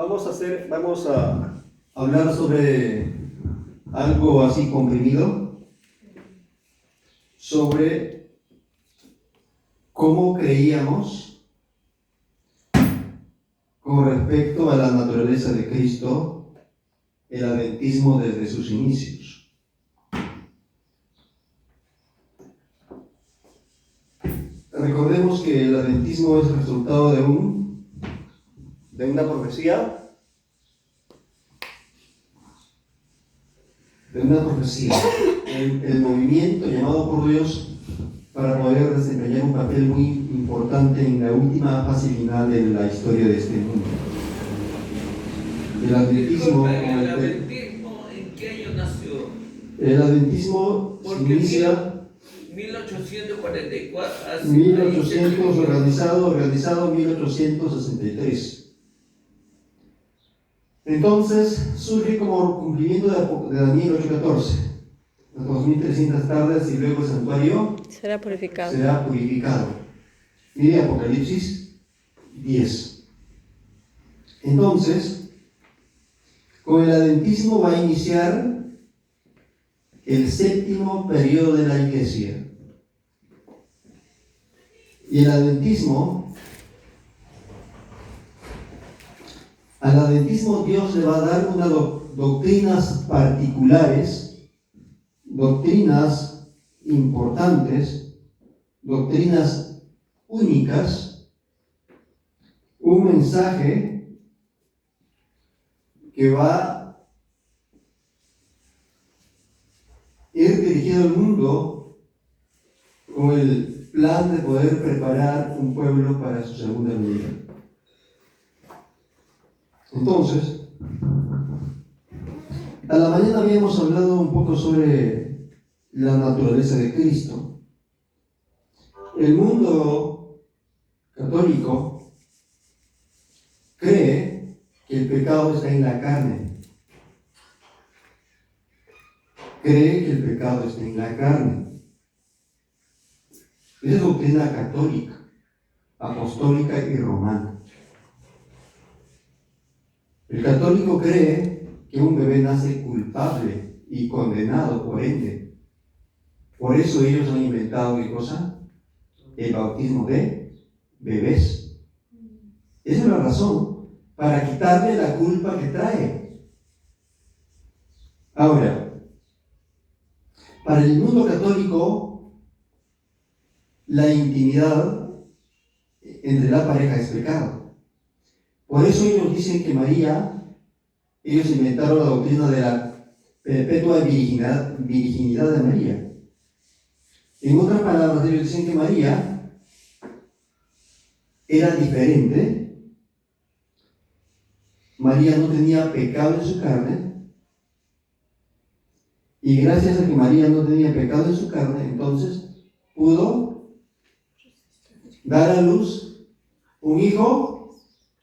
vamos a hablar sobre algo así comprimido, sobre cómo creíamos con respecto a la naturaleza de Cristo, el adventismo desde sus inicios. Recordemos que el adventismo es el resultado de una profecía. El movimiento llamado por Dios para poder desempeñar un papel muy importante en la última fase final de la historia de este mundo. El adventismo, ¿El adventismo en qué año nació? El adventismo se inicia 1844, 1800, organizado 1863. Entonces surge como cumplimiento de Daniel 8:14. Las 2300 tardes y luego el santuario será purificado. Mire Apocalipsis 10. Entonces, con el adventismo va a iniciar el séptimo periodo de la iglesia. Y al adventismo Dios le va a dar unas doctrinas particulares, doctrinas importantes, doctrinas únicas, un mensaje que va a ir dirigido al mundo con el plan de poder preparar un pueblo para su segunda venida. Entonces, a la mañana habíamos hablado un poco sobre la naturaleza de Cristo. El mundo católico cree que el pecado está en la carne. Esa es doctrina católica, apostólica y romana. El católico cree que un bebé nace culpable y condenado por ende. Por eso ellos han inventado, ¿qué cosa? El bautismo de bebés. Esa es la razón, para quitarle la culpa que trae. Ahora, para el mundo católico, la intimidad entre la pareja es pecado. Por eso ellos dicen que ellos inventaron la doctrina de la perpetua virginidad de María. En otras palabras, ellos dicen que María era diferente. María no tenía pecado en su carne. Y gracias a que María no tenía pecado en su carne, entonces pudo dar a luz un hijo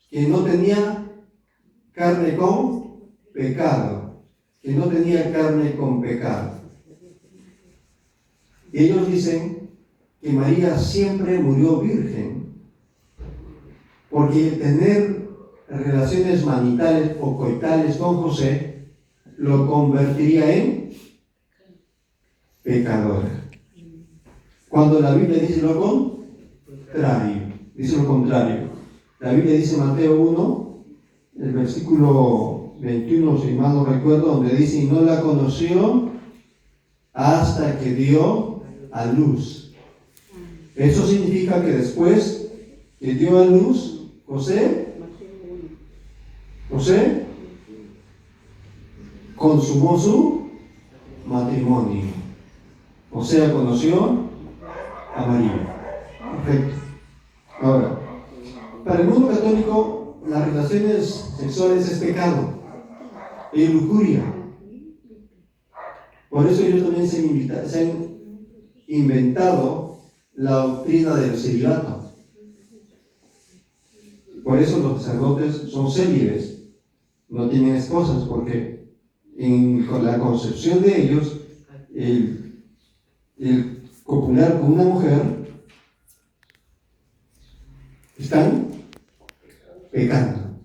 que no tenía carne con pecado. Ellos dicen que María siempre murió virgen, porque el tener relaciones maritales o coitales con José lo convertiría en pecadora. Cuando la Biblia dice lo contrario. La Biblia dice en Mateo 1, el versículo 21, si mal no recuerdo, donde dice: y no la conoció hasta que dio a luz. Eso significa que después que dio a luz, José consumó su matrimonio. O sea, conoció a María. Perfecto. Ahora, para el mundo católico, las relaciones sexuales es pecado, es lujuria. Por eso ellos también se han inventado la doctrina del celibato. Por eso los sacerdotes son célibes, no tienen esposas, porque con la concepción de ellos, el copular con una mujer, están pecando.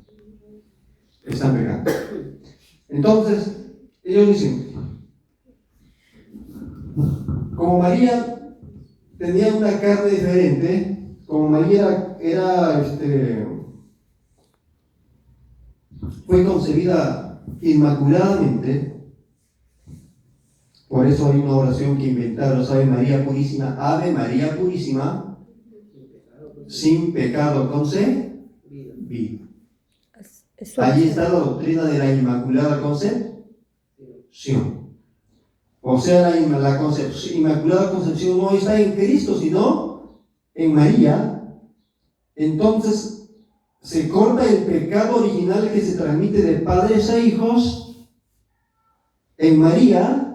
están pecando. Entonces, ellos dicen, como María tenía una carne diferente, como María fue concebida inmaculadamente, por eso hay una oración que inventaron, Ave María Purísima, Ave María Purísima, sin pecado concebida. Allí está la doctrina de la Inmaculada Concepción. O sea, la Inmaculada Concepción no está en Cristo, sino en María. Entonces, se corta el pecado original que se transmite de padres a hijos en María.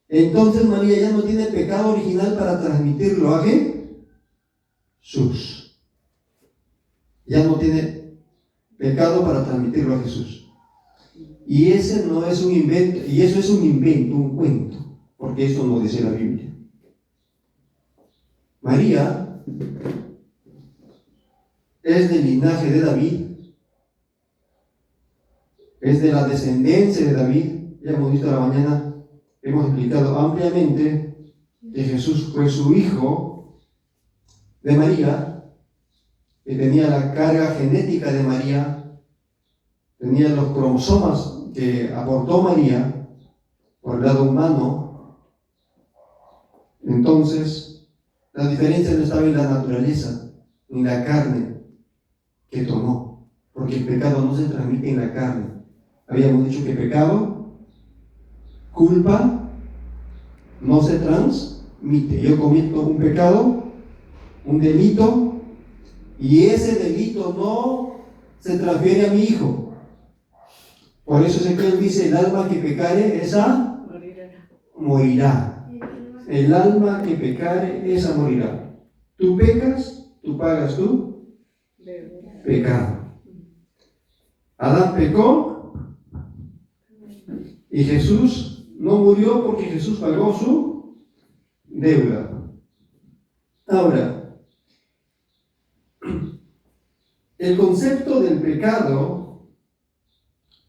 Entonces María ya no tiene pecado original para transmitirlo a Jesús. Ya no tiene pecado para transmitirlo a Jesús. Y ese no es un invento, y eso es un invento, un cuento, porque eso no dice la Biblia. María es del linaje de David, es de la descendencia de David. Ya hemos visto a la mañana, hemos explicado ampliamente que Jesús fue su hijo de María, que tenía la carga genética de María, tenía los cromosomas que aportó María por el lado humano. Entonces, la diferencia no estaba en la naturaleza, en la carne que tomó, porque el pecado no se transmite en la carne. Habíamos dicho que pecado, culpa, no se transmite. Yo cometo un pecado, un delito, y ese delito no se transfiere a mi hijo. Por eso Ezequiel dice, el alma que pecare, esa morirá. El alma que pecare, esa morirá. Tú pecas, tú pagas tu pecado. Adán pecó y Jesús no murió porque Jesús pagó su deuda. Ahora, el concepto del pecado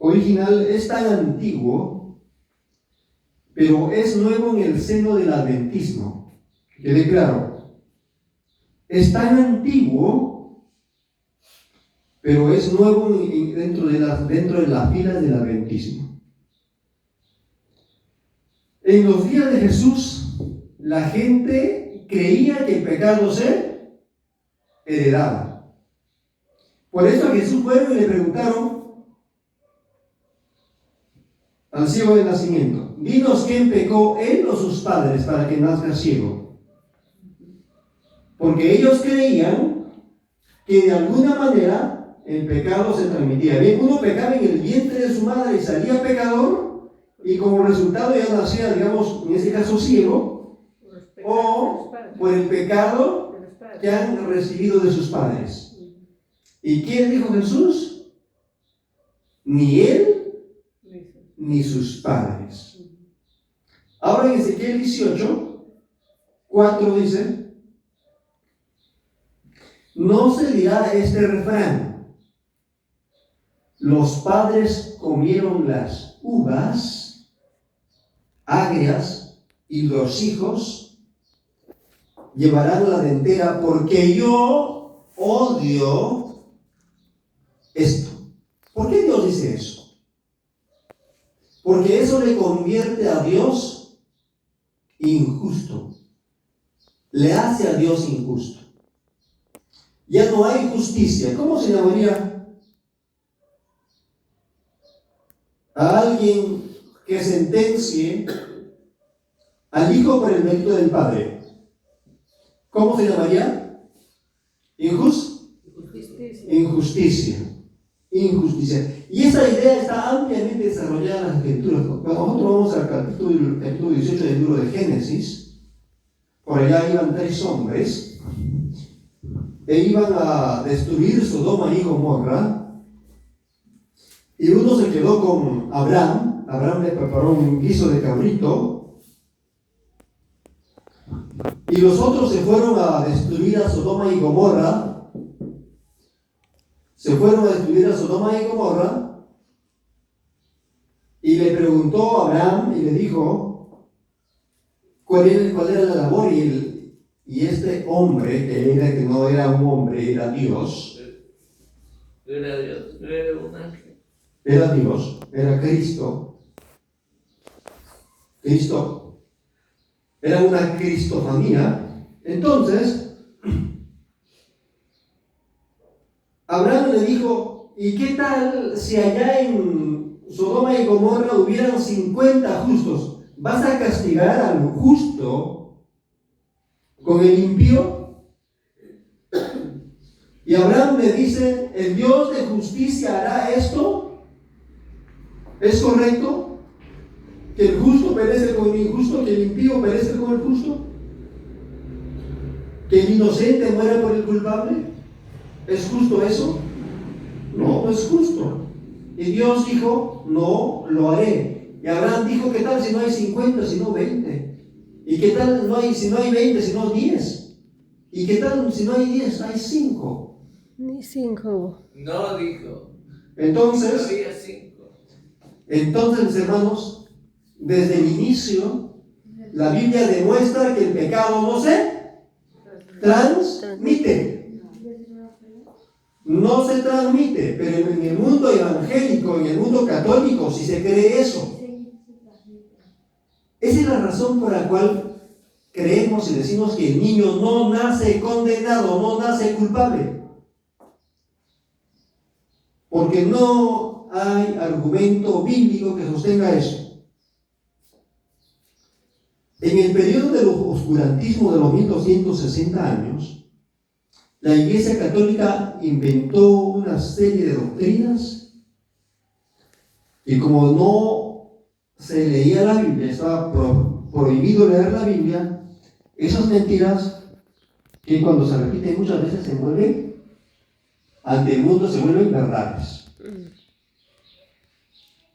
original es tan antiguo, pero es nuevo en el seno del adventismo. Que quede claro, es tan antiguo, pero es nuevo dentro de las filas del adventismo. En los días de Jesús, la gente creía que el pecado se heredaba. Por eso a Jesús fueron y le preguntaron al ciego de nacimiento, dinos quién pecó, él o sus padres, para que nazca ciego. Porque ellos creían que de alguna manera el pecado se transmitía. Bien, uno pecaba en el vientre de su madre y salía pecador, y como resultado ya nacía, digamos, en este caso ciego, o por el pecado que han recibido de sus padres. ¿Y quién dijo Jesús? Ni él ni sus padres. Ahora en Ezequiel 18, 4 dice, no se dirá este refrán, los padres comieron las uvas agrias y los hijos llevarán la dentera, porque yo odio esto. ¿Por qué Dios dice eso? Porque eso le convierte a Dios injusto. Le hace a Dios injusto. Ya no hay justicia. ¿Cómo se llamaría a alguien que sentencie al hijo por el mérito del padre? ¿Cómo se llamaría? Injusticia. Y esa idea está ampliamente desarrollada en las Escrituras. Cuando nosotros vamos al capítulo 18 del libro de Génesis, por allá iban 3 hombres e iban a destruir Sodoma y Gomorra, y uno se quedó con Abraham. Abraham le preparó un guiso de cabrito, y los otros se fueron a destruir a Sodoma y Gomorra. se fueron a destruir a Sodoma y Gomorra, y le preguntó a Abraham y le dijo cuál era la labor, y este hombre, que no era un hombre, era Dios. Era Dios, no era un ángel. Era Dios, era Cristo. Cristo. Era una cristofanía. Entonces, Abraham le dijo, ¿y qué tal si allá en Sodoma y Gomorra hubieran 50 justos? ¿Vas a castigar al justo con el impío? Y Abraham le dice, ¿el Dios de justicia hará esto? ¿Es correcto que el justo perece con el injusto, que el impío perece con el justo? ¿Que el inocente muera por el culpable? ¿Es justo eso? No, no es justo. Y Dios dijo, no lo haré. Y Abraham dijo, ¿qué tal si no hay 50, sino 20? ¿Y qué tal si no hay 20, sino 10? ¿Y qué tal si no hay 10, hay 5? Ni 5. No dijo. Entonces, Había 5. mis hermanos, desde el inicio, la Biblia demuestra que el pecado no se transmite. No se transmite, pero en el mundo evangélico, en el mundo católico, sí se cree eso. Esa es la razón por la cual creemos y decimos que el niño no nace condenado, no nace culpable. Porque no hay argumento bíblico que sostenga eso. En el periodo del oscurantismo de los 1260 años, la Iglesia Católica inventó una serie de doctrinas y como no se leía la Biblia, estaba prohibido leer la Biblia, esas mentiras que cuando se repiten muchas veces se vuelven, ante el mundo se vuelven verdades,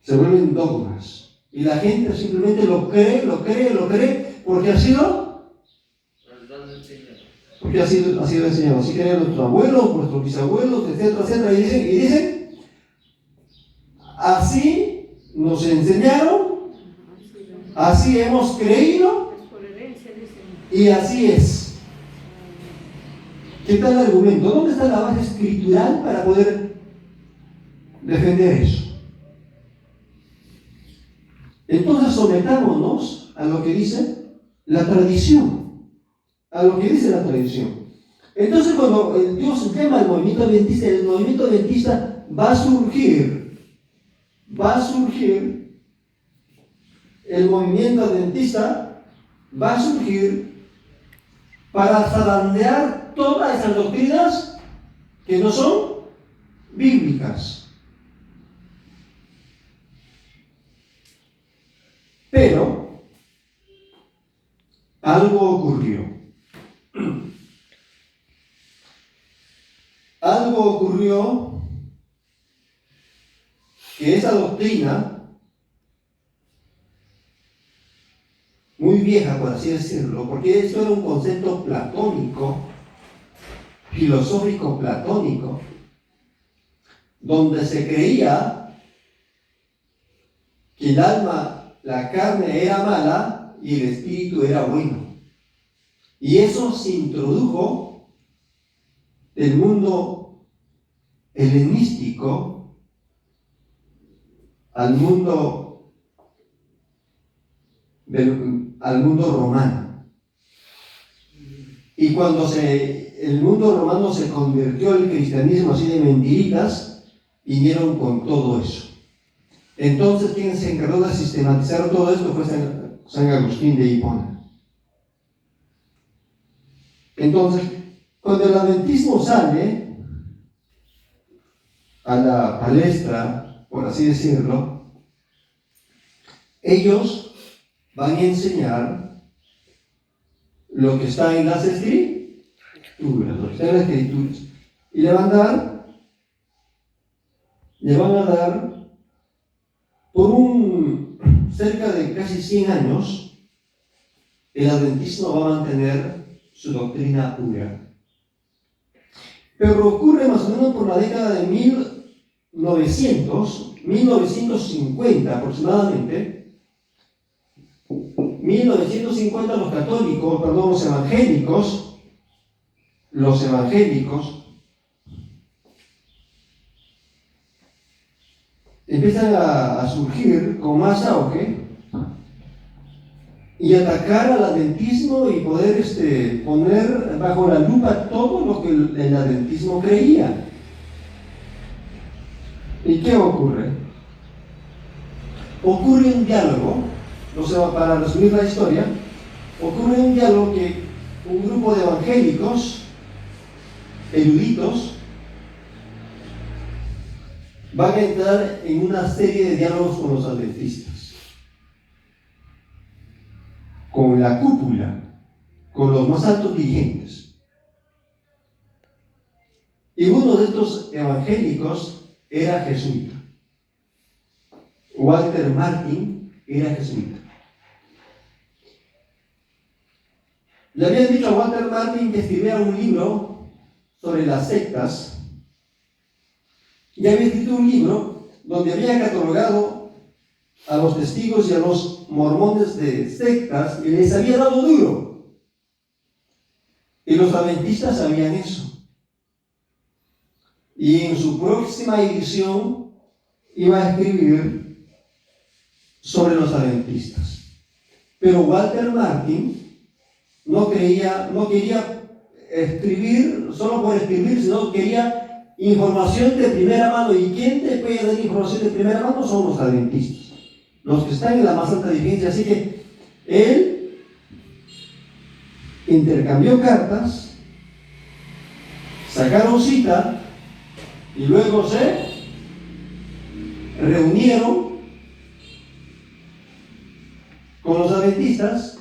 se vuelven dogmas, y la gente simplemente lo cree, porque ha sido enseñado. Así creían nuestros abuelos, nuestros bisabuelos, etcétera, y dicen, así nos enseñaron, así hemos creído, y así es. ¿Qué tal el argumento? ¿Dónde está la base escritural para poder defender eso? Entonces sometámonos a lo que dice la tradición. A lo que dice la tradición. Entonces cuando Dios llama al movimiento adventista, el movimiento adventista va a surgir, el movimiento adventista va a surgir para zarandear todas esas doctrinas que no son bíblicas. Pero algo ocurrió. Algo ocurrió que esa doctrina, muy vieja por así decirlo, porque esto era un concepto platónico, filosófico platónico, donde se creía que el alma, la carne era mala y el espíritu era bueno. Y eso se introdujo del mundo helenístico al mundo romano. Y cuando el mundo romano se convirtió al cristianismo así de mentiritas, vinieron con todo eso. Entonces, quien se encargó de sistematizar todo esto fue San Agustín de Hipona. Entonces, cuando el adventismo sale a la palestra, por así decirlo, ellos van a enseñar lo que está en las escrituras, y le van a dar por cerca de casi 100 años, el adventismo va a mantener su doctrina pura. Pero ocurre más o menos por la década de 1950 aproximadamente. 1950 los evangélicos empiezan a surgir con más auge y atacar al adventismo y poder poner bajo la lupa todo lo que el adventismo creía. ¿Y qué ocurre? Ocurre un diálogo, para resumir la historia, ocurre un diálogo que un grupo de evangélicos eruditos van a entrar en una serie de diálogos con los adventistas, con la cúpula, con los más altos dirigentes. Y uno de estos evangélicos era jesuita. Walter Martin era jesuita. Le habían dicho a Walter Martin que escribiera un libro sobre las sectas. Y había escrito un libro donde había catalogado a los testigos y a los mormones de sectas y les había dado duro. Y los adventistas sabían eso. Y en su próxima edición iba a escribir sobre los adventistas. Pero Walter Martin no quería escribir solo por escribir, sino quería información de primera mano. ¿Y quién te puede dar información de primera mano? Son los adventistas, los que están en la más alta dirigencia. Así que él intercambió cartas, sacaron cita y luego se reunieron con los adventistas.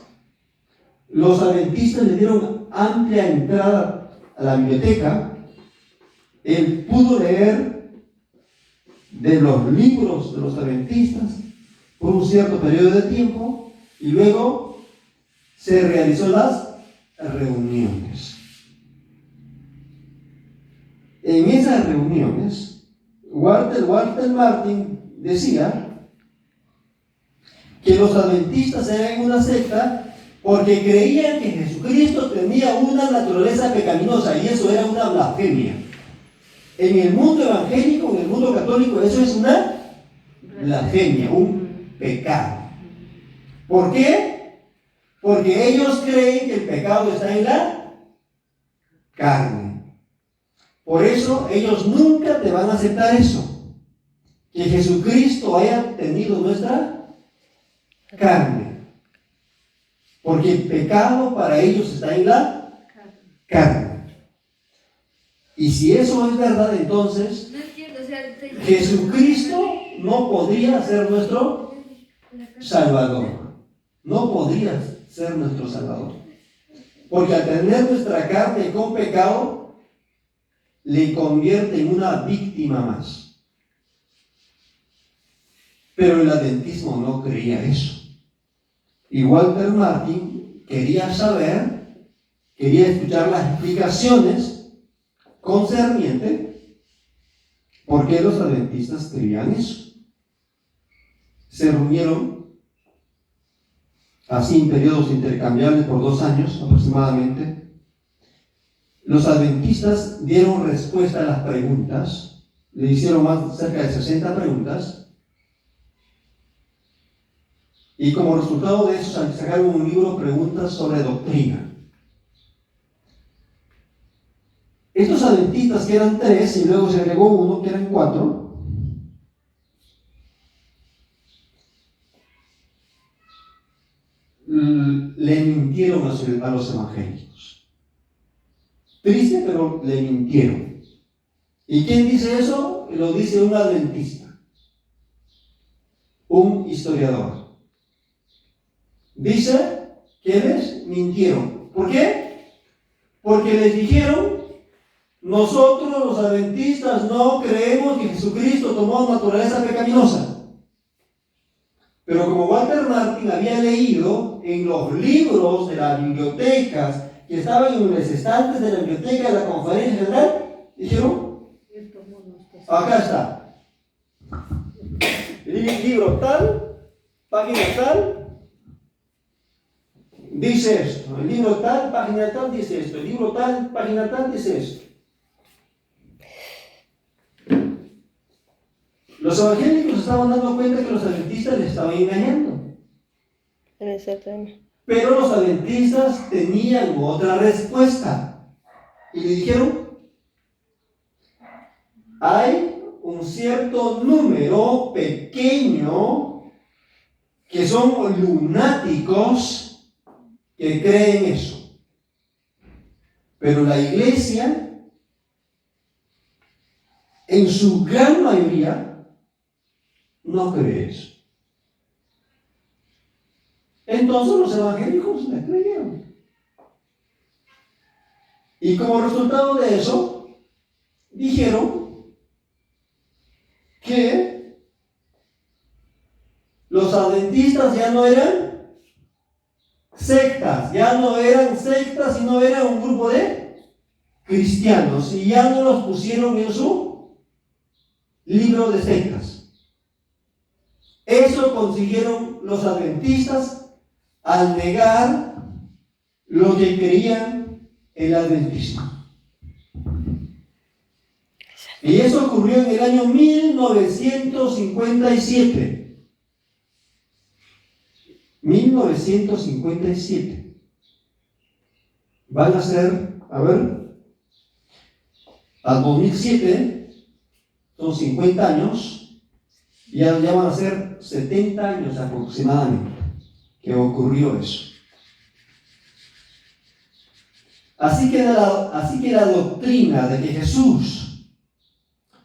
Los adventistas le dieron amplia entrada a la biblioteca. Él pudo leer de los libros de los adventistas por un cierto periodo de tiempo y luego se realizó las reuniones. En esas reuniones, Walter Martin decía que los adventistas eran una secta porque creían que Jesucristo tenía una naturaleza pecaminosa y eso era una blasfemia. En el mundo evangélico, en el mundo católico, eso es una blasfemia, un pecado. ¿Por qué? Porque ellos creen que el pecado está en la carne. Por eso ellos nunca te van a aceptar eso, que Jesucristo haya tenido nuestra carne. Porque el pecado para ellos está en la carne. Y si eso es verdad, entonces Jesucristo no podría ser nuestro Salvador. No podría ser nuestro Salvador. Porque al tener nuestra carne con pecado, le convierte en una víctima más. Pero el adventismo no creía eso. Y Walter Martin quería escuchar las explicaciones concerniente por qué los adventistas creían eso. Se reunieron así en periodos intercambiables por 2 años aproximadamente. Los adventistas dieron respuesta a las preguntas, le hicieron cerca de 60 preguntas, y como resultado de eso sacaron un libro, Preguntas sobre Doctrina. Estos adventistas, que eran 3 y luego se agregó uno, que eran 4, le mintieron a los evangélicos. Triste, pero le mintieron. ¿Y quién dice eso? Lo dice un adventista, un historiador. Dice que les mintieron. ¿Por qué? Porque les dijeron: nosotros los adventistas no creemos que Jesucristo tomó naturaleza pecaminosa. Pero como Walter Martin había leído en los libros de las bibliotecas que estaban en los estantes de la biblioteca de la Conferencia General, ¿Dijeron? Acá está. Libro tal, página tal, dice esto. El libro tal, página tal, dice esto. El libro tal, página tal, dice esto. Los evangélicos estaban dando cuenta que los adventistas les estaban engañando. En ese tema. Pero los adventistas tenían otra respuesta. Y le dijeron, hay un cierto número pequeño que son lunáticos que creen eso. Pero la iglesia, en su gran mayoría, no cree eso. Entonces los evangélicos le creyeron. Y como resultado de eso, dijeron que los adventistas ya no eran sectas, y no eran un grupo de cristianos, y ya no los pusieron en su libro de sectas. Eso consiguieron los adventistas al negar lo que creían el adventismo. Y eso ocurrió en el año 1957. 1957. Van a ser, al 2007, son 50 años, ya van a ser 70 años aproximadamente que ocurrió eso. Así que la doctrina de que Jesús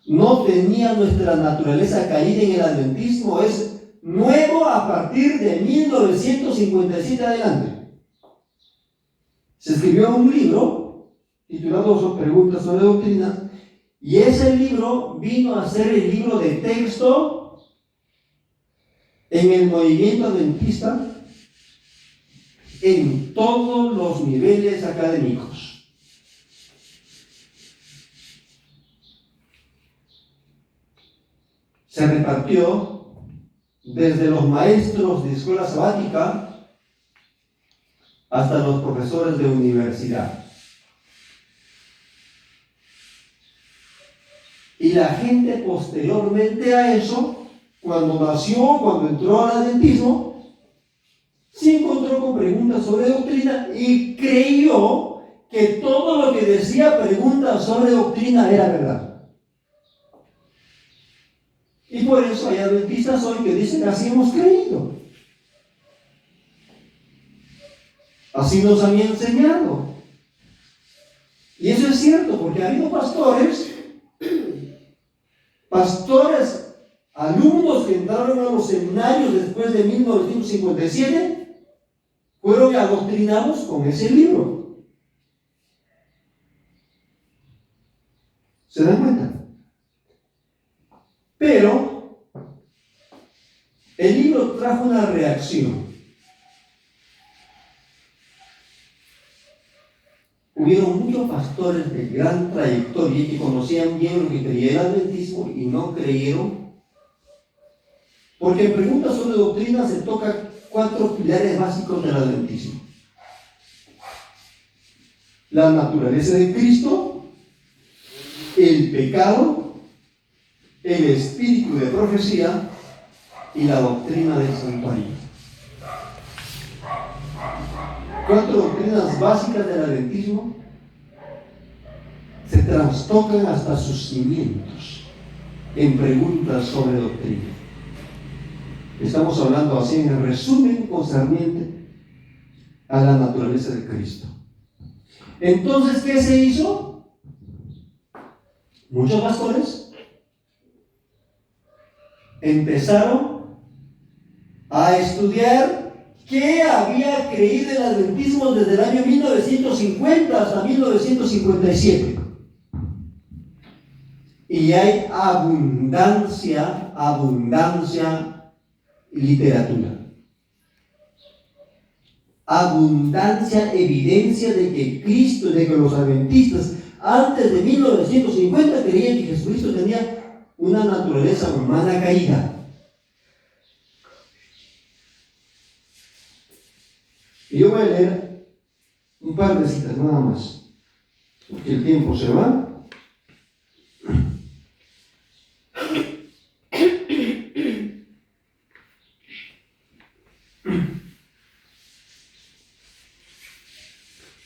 no tenía nuestra naturaleza caída en el adventismo es nuevo a partir de 1957 adelante. Se escribió un libro titulado Preguntas sobre Doctrina, y ese libro vino a ser el libro de texto en el movimiento adventista en todos los niveles académicos. Se repartió desde los maestros de escuela sabática hasta los profesores de universidad. Y la gente posteriormente a eso, cuando entró al adventismo, se encontró con preguntas sobre doctrina y creyó que todo lo que decía preguntas sobre doctrina era verdad. Y por eso hay adventistas hoy que dicen: así hemos creído, así nos han enseñado. Y eso es cierto, porque ha habido pastores, alumnos que entraron a los seminarios después de 1957, fueron adoctrinados con ese libro. ¿Se dan cuenta? Pero el libro trajo una reacción. Hubieron muchos pastores de gran trayectoria que conocían bien lo que creía el adventismo y no creyeron, porque en preguntas sobre doctrina se tocan 4 pilares básicos del adventismo: la naturaleza de Cristo, el pecado, el espíritu de profecía y la doctrina del santuario. 4 doctrinas básicas del adventismo se trastocan hasta sus cimientos en preguntas sobre doctrina. Estamos hablando así en el resumen concerniente a la naturaleza de Cristo. Entonces, ¿qué se hizo? Muchos pastores empezaron a estudiar qué había creído el adventismo desde el año 1950 hasta 1957. Y hay abundancia literatura. Abundancia evidencia de que Cristo, de que los adventistas antes de 1950 creían que Jesucristo tenía una naturaleza humana caída. Y yo voy a leer un par de citas nada más, porque el tiempo se va.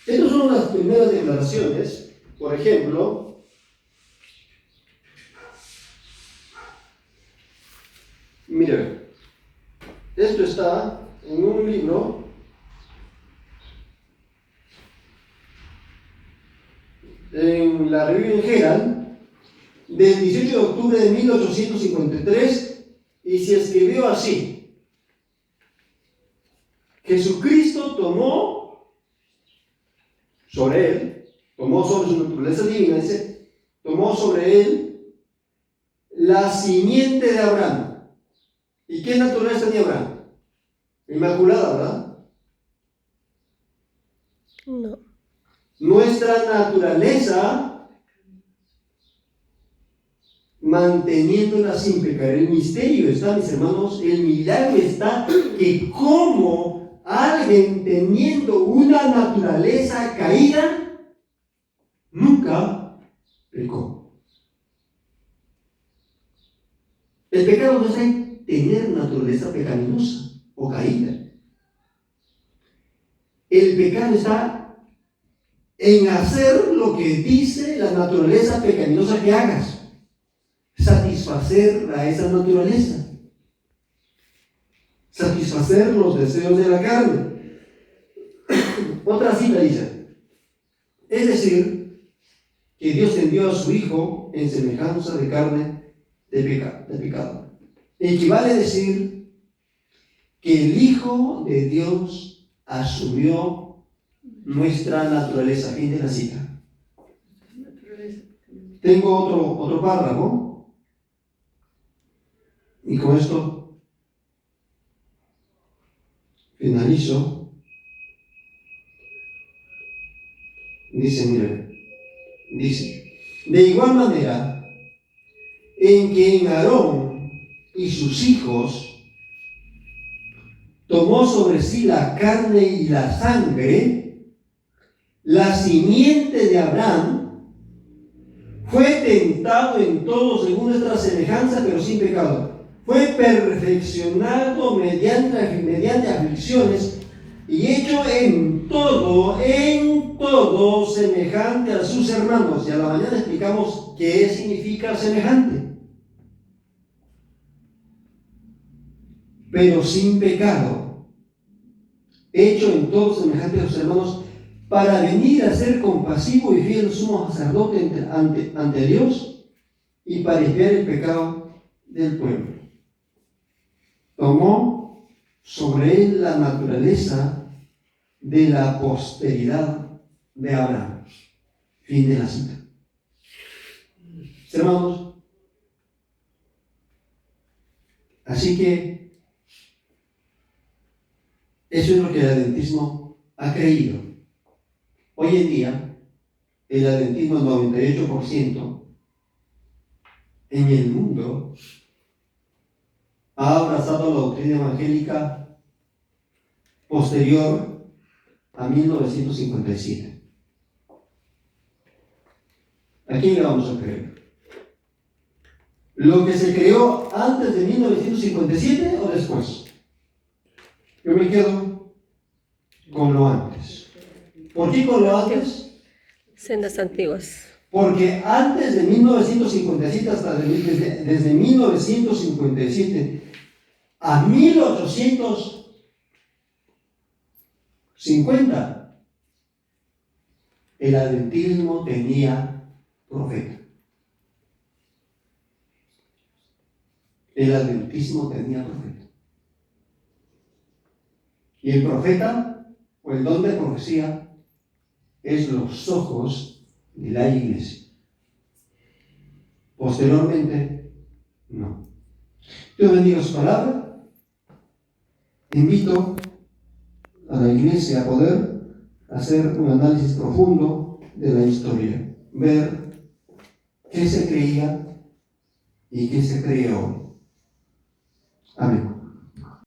Estas son las primeras declaraciones. Por ejemplo, mira, esto está en un libro en la Revista Herald del 18 de octubre de 1853 y se escribió así: Jesucristo tomó sobre su naturaleza divina, dice, tomó sobre él la simiente de Abraham. ¿Y qué naturaleza tenía Abraham? Inmaculada, ¿verdad? No. Nuestra naturaleza, manteniéndola sin pecar. El misterio está, mis hermanos, el milagro está que como alguien teniendo una naturaleza caída, nunca pecó. El pecado no está en tener naturaleza pecaminosa o caída. El pecado está en hacer lo que dice la naturaleza pecaminosa que hagas, satisfacer a esa naturaleza, satisfacer los deseos de la carne. Otra cita dice, es decir, que Dios envió a su Hijo en semejanza de carne de pecado. Equivale a decir que el Hijo de Dios asumió nuestra naturaleza. Fin de la cita. Tengo otro párrafo y con esto finalizo. Dice, de igual manera en que en Aarón y sus hijos tomó sobre sí la carne y la sangre, la simiente de Abraham fue tentado en todo según nuestra semejanza, pero sin pecado. Fue perfeccionado mediante aflicciones y hecho en todo semejante a sus hermanos. Y a la mañana explicamos qué significa semejante. Pero sin pecado. Hecho en todo semejante a sus hermanos, para venir a ser compasivo y fiel sumo sacerdote ante Dios y para expiar el pecado del pueblo. Tomó sobre él la naturaleza de la posteridad de Abraham. Fin de la cita. Hermanos, así que eso es lo que el adventismo ha creído. Hoy en día, el adventismo, el 98% en el mundo, ha abrazado la doctrina evangélica posterior a 1957. ¿A quién le vamos a creer? ¿Lo que se creó antes de 1957 o después? Yo me quedo con lo antes. ¿Por qué con lo antes? Sendas antiguas. Porque antes de 1957, desde 1957 a 1850, el adventismo tenía profeta. El adventismo tenía profeta. Y el profeta, o el don de profecía, es los ojos de la iglesia. Posteriormente, no. Dios bendiga su palabra. Invito a la iglesia a poder hacer un análisis profundo de la historia. ver qué se creía y qué se cree hoy. Amén.